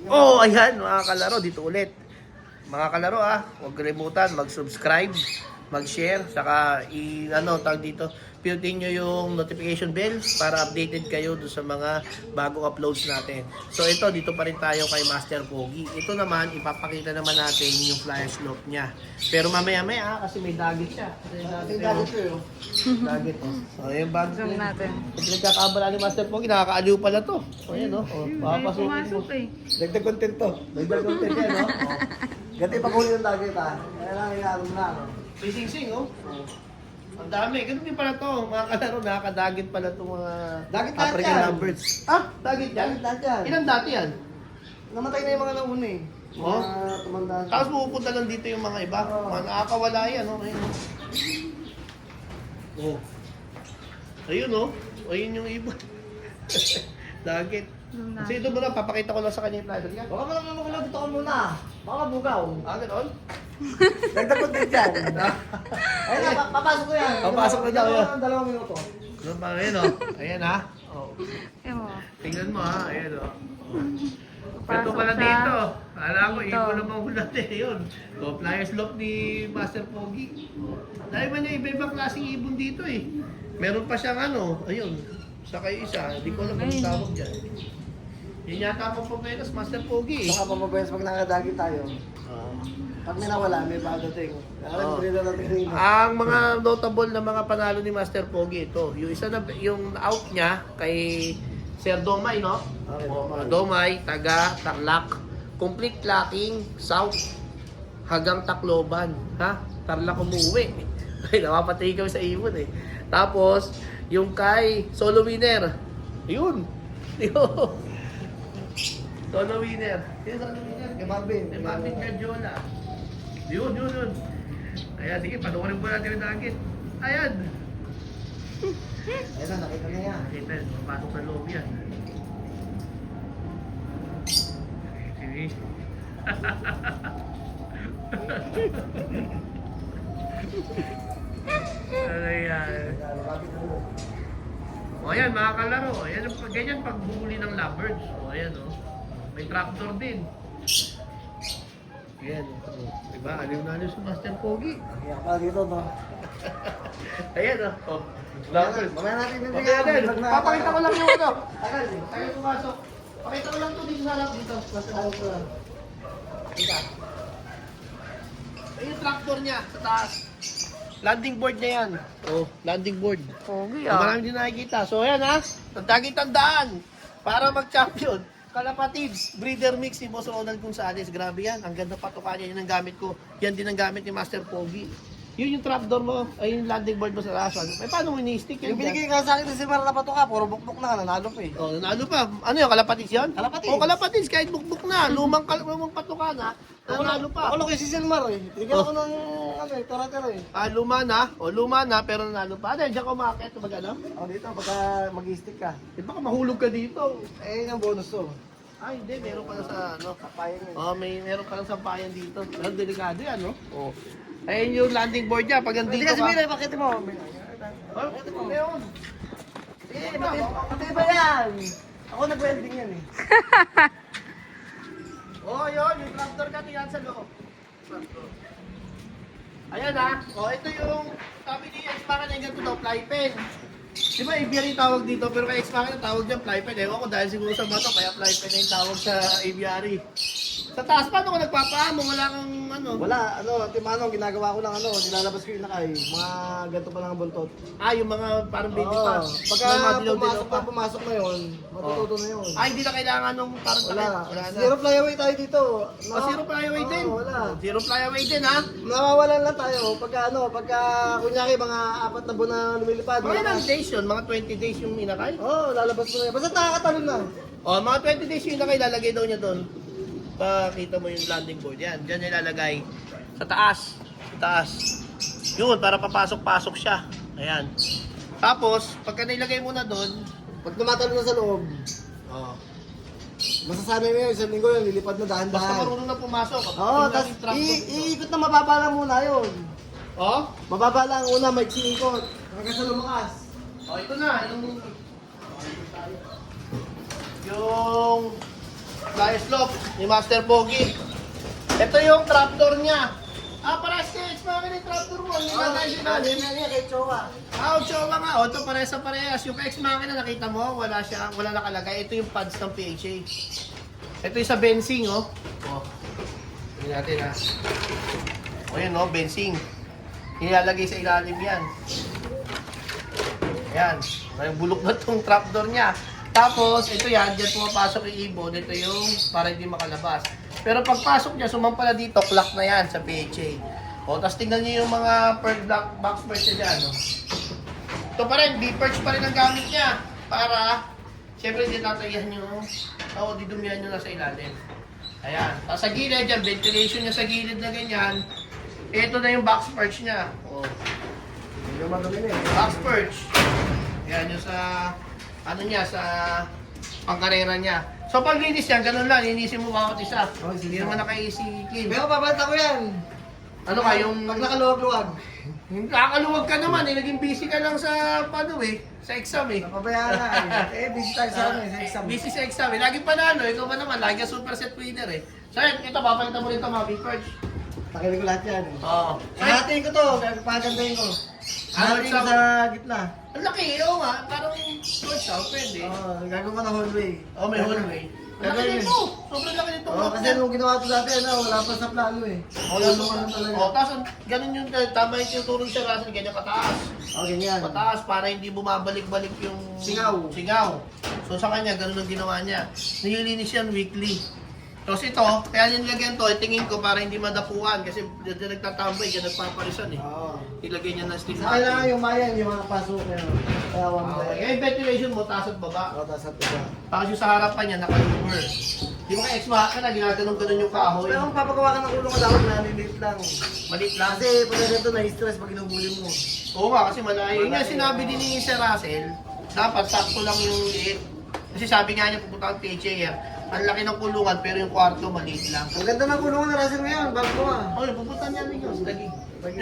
Oh, ayan mga kalaro, dito ulit. Mga kalaro huwag kalimutan mag-subscribe, mag-share, saka tag dito, pinutin nyo yung notification bell para updated kayo doon sa mga bagong uploads natin. So ito, dito pa rin tayo kay Master Pogi. Ito naman, ipapakita naman natin yung flyer slope niya. Pero mamaya-maya kasi may dagit siya. May dagit siya Dagit So yung bag natin. Pinagkakabala ni Master Pogi, nakakaaliw pala to. O yan papasukin mo. Pumasok eh. Dagdag content to. Dagdag content yan Gati pag huli ng dagit Kaya lang inaalong na. May sing-sing Ang dami. Ganun din pala to. Mga kalaro, nakakadagit pala itong mga Dagit lahat African yan. lovebirds. Dagit yan? Dagit lahat yan. Ilan dati yan? Namatay na yung mga nauna eh. Oh? Mga tumanda. Tapos pupunta lang dito yung mga iba. Mga nakakawala yan. Ayun Ayun yung iba. Dagit. Kasi ito muna, papakita ko lang sa kanya yung ladder yan. Baka mo lang mamukulog dito ka muna. Baka bugaw. Ganon? Dagdag content yan. Ayun na, papasok ko yan. Papasok na daw yan. Dalawang minuto. Doon pa rin Ayan Tingnan mo Ayan Ito pala dito. Alam ko, ibon naman ulat yun. Flyers lock ni Master Pogi. Dahil ba niya iba-ibang klaseng ibon dito Meron pa siyang ayun. Sakay isa, hindi ko alam anong tawag dyan. Yun yata ang papabelas, Master Pogi Baka pamabayas pag nakadagit tayo. Pag may nawala, may pagdating. Ang mga notable na mga panalo ni Master Pogi ito. Yung isa na, yung out niya kay Sir Domay, no? Okay, Domay, taga Tarlac. Complete locking, south hanggang Tacloban. Tarlac umuwi. Ay, napapatay kami sa ibon Tapos, yung kay Solo Winner. Yun. Solo Winner. Sino Solo Winner? Kay Marvin. Kay Marvin Gadiola. Yun. Ayan, sige, panoorin po natin yung dagit. Ayan. Ayun na, nakita na yan. Kita, papasok sa loob yan. Sige. Ayan. Ayan, mga kalaro. Ayan, ganyan pagbuli ng lovebirds. Ayan, may tractor din. Ayan, diba? Aliw na aliw si Master Pogi. Kaya pa dito, no? Ayan, lovebirds. Mamaya natin Okay, bibigyan. papakita ko lang yung Tayo pumasok. Pakita ko lang to dito sa harap dito. Ayun yung tractor niya sa taas. Landing board niya yan. Landing board. Pogi Marami din nakikita. So ayan tandaan para mag-champion. Kalapatids, breeder mix ni Boss Ronald Gonzales. Grabe yan. Ang ganda patuka niya. Yan ang gamit ko. Yan din ang gamit ni Master Pogi. Yun yung trapdoor mo. Ay yung landing board mo sa taas. Paano mo ini-stick yan? Yung binigay ka sa akin si Mara na patuka, puro bukbuk na, nanalo pa eh. Nanalo pa. Ano yung kalapatids yan? Kalapatids. Kalapatids. Kahit bukbuk na. Lumang patuka na. Nanalo pa. Ako kay si Silmar eh. Tinigyan ako ng tara-tara eh. Luma na, pero nanalo pa. Diyan ka umakit, ano? Dito, pagka mag-stick ka. Baka mahulog ka dito. Yung bonus to. Hindi, meron pala sa Kapayan yun. meron pala sa bayan dito. Pero delikado yan, Ayun yung landing board niya. Pag nandito Hindi kasi ka. Mira, bakit mo? Meron. Pati ba yan? Ako nag-welding yan eh. Yun. Yung tractor ka, tingnan sa loob. Ayan ito yung sabi ni X-Pacan na ganito daw, fly pen. Di ba, aviary tawag dito, pero kay X-Pacan tawag dyan fly pen. Ewan ko dahil siguro sa bato, kaya fly pen na yung tawag sa aviary. Sa taas, paano ka nagpapaamo? Wala kang Wala, Timano, ginagawa ko lang nilalabas ko yung nakay. Mga ganito pa lang ang buntot. yung mga parang baby pa. Pagka pumasok na yun, matututo na yun. Hindi na kailangan nung parang Wala. Wala na. Zero flyaway tayo dito. Zero flyaway din. Wala. Zero flyaway din, Nawawalan lang tayo pagka kunyari mga 4 na buwan na lumilipad. Mga ilang days yun? Mga 20 days yung inakay? Lalabas mo na yan. Basta nakakatalon na. Mga 20 days yung inakay, lalagay daw niya doon. Pakita mo yung landing board. Yan, dyan ilalagay. Sa taas. Yun, para papasok-pasok siya. Ayan. Tapos, pagka nilagay mo na doon, Pag tumatalon na sa loob, masasanay mo yun, isang linggo yun, lilipad na basta dahan-dahan. marunong na pumasok. Tapos iikot na mababa lang muna yun. Mababa lang una, may ikot. Hanggang sa lumakas. Ito na. Yung flyers lock ni Master Pogi. Ito yung trapdoor niya. Paras niya, makina yung trapdoor mo. Hindi na tayo sinalim. Kay Chowa. Chowa nga. Ito parehas. Yung ex makina, nakita mo, wala nakalagay. Ito yung pads ng PHA. Ito yung sa benzing, oh. Tingnan natin, ha. Yun, oh, benzing. Nilalagay sa ilalim yan. Ayan. May bulok na itong trapdoor niya. Tapos, ito yan, dyan pumapasok yung ibon. Ito yung para hindi makalabas. Pero pagpasok niya, sumampala dito, clock na yan sa PHA. Tapos tingnan niyo yung mga box perch niya dyan. Ito pa rin, B-perch pa rin ang gamit niya. Para, syempre hindi tatayan yung, didumihan nyo na sa ilalim. Ayan. Tapos sa gilid dyan, ventilation niya sa gilid na ganyan. Ito na yung box perch niya. Hindi naman dumi na Box perch. Ayan yung sa, sa pangkarera niya. So pag linis yan, ganun lang, linisin mo bawat isa. Hindi naman naka-easy clean. Pero babanta ko yan. Ano ka, yung... Pag nakaluwag-luwag. Nakakaluwag ka naman naging busy ka lang sa, sa exam Napabayaan na busy tayo sa amin, sa exam. Busy sa exam lagi panalo, ikaw ba naman, lagi ang super set winner So yan, ito, papalitan mo rin ito mga B-perch. Takilig ko lahat yan. Oo. Hahatiin ko to, pagandahin ko. Hahatiin ko sa gitna. Ang laki, oo nga, parang torch out, pwede. Gagawin ko na hallway. May hallway. Ang laki nito, sobrang laki nito. Kasi nung ginawa ko dati, wala pa sa plano Wala naman talaga. Tapos ganun yung tama yung tinutulong siya Russell, ganyan kataas. Ganyan. Pataas para hindi bumabalik-balik yung singaw. So sa kanya, ganun ang ginawa niya. Nililinis yan weekly. Tapos ito, kaya nilagyan to, tingin ko para hindi madapuan kasi nagtatambay, kaya nagpaparisan Ilagay niya ng steam Sa kailangan yung mayan, yung mga pasok na Kaya yung ventilation mo, taas at baba. taas at baba. Tapos yung sa harapan niya, naka-loomer. Di ba kaya ex-maka na, ginaganon-ganon yung kahoy. Pero kung papagawa ka ng kulong ko, dapat naliliit lang. Maliit lang. Kasi pag ganito, na-stress pag inubuli mo. Oo nga, kasi malayo. Yung nga sinabi din ni Sir Russell, dapat sakto lang yung liit. Kasi sabi nga niya, pupunta ang PHA, ang laki ng kulungan pero yung kwarto maliit lang. Ang ganda ng kulungan na Russell ngayon, bago Pupunta niya rin yun, Dagi.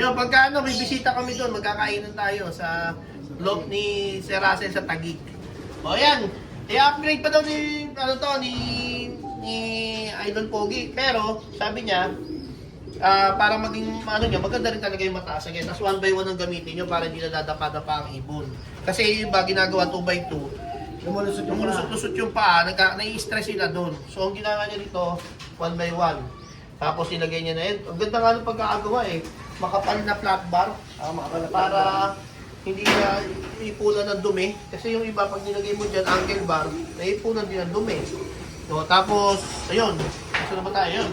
Pagka may bisita kami doon, magkakainan tayo sa loob ni Sir Russell sa Taguig. Yan. I-upgrade pa daw ni Idol Pogi. Pero, sabi niya, para maging maganda rin talaga yung mataas again. Tapos 1x1 ang gamitin nyo para hindi na dadapa-dapa ang ibon. Kasi yung iba ginagawa 2x2. Lumulusot yung paa, nai-stress sila doon. So ang ginagawa niya dito, 1x1. Tapos ilagay niya na yun. Ang ganda nga ng pagkakagawa makapal na flat bar. Para hindi na ipunan ng dumi. Kasi yung iba, pag nilagay mo dyan, angle bar, naipunan din ng dumi. So, tapos, ayun. Gusto na ba tayo? Yun.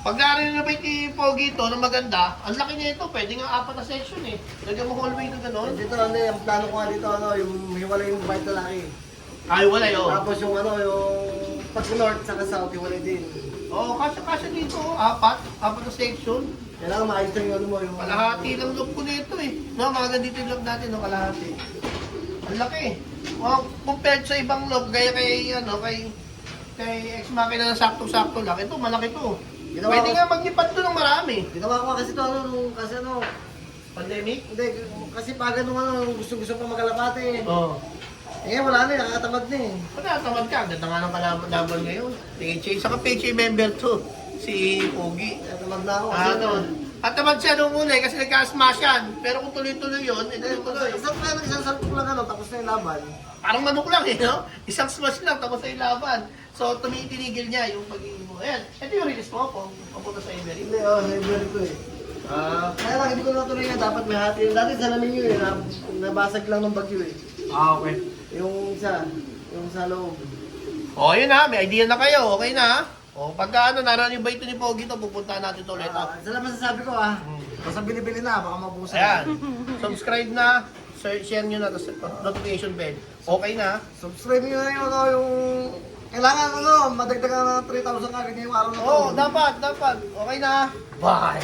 Pag na-renovate ni Pogi ito na maganda, ang laki niya ito, pwede nga 4 na section Lagyan mo hallway na gano'n. Dito, ang plano ko nga dito, yung hiwalay yung white na laki. Wala yun. Tapos yung yung pag north sa south, hiwalay din. Kasya dito, 4 na section. Kailangan maayos lang yung mo. Kalahati lang loob ko nito No, mga dito yung loob natin, kalahati. Ang laki. Compared sa ibang loob, gaya kay ex makina na sakto-sakto lang. Ito, malaki to. Pwede nga maglipad to ng marami. Ginawa ko kasi ito, Pandemic? Hindi, kasi pag gusto-gusto pa magalapate. Wala na nakatamad na Tamad ka, ganda nga ng kalaban ngayon. PHA, saka PHA member to, si Pogi. Tamad na ako. At tamad siya nung una kasi nagka-smash yan. Pero kung tuloy-tuloy yun, tuloy. Isang salpok lang tapos na yung laban. Parang manok lang no? Isang smash lang, tapos na yung laban. So, tumitinigil niya yung pagiging mo. Ayan, ito yung release mo po, papunta sa Emery. Hindi, Emery ko kaya lang, hindi ko natuloy na dapat may hati. Dati salamin yun nabasag lang ng bagyo Okay. Yung sa loob. Yun may idea na kayo, okay na pagka narating ba ito ni Pogi ito, pupunta natin ito ulit Isa lang masasabi ko basta bilibili na, baka mabusan. Ayan, subscribe na, share nyo na, tapos notification bell. Okay na. Subscribe nyo na yung kailangan madagdagan ng 3,000 agad ngayong araw na to. Dapat. Okay na. Bye!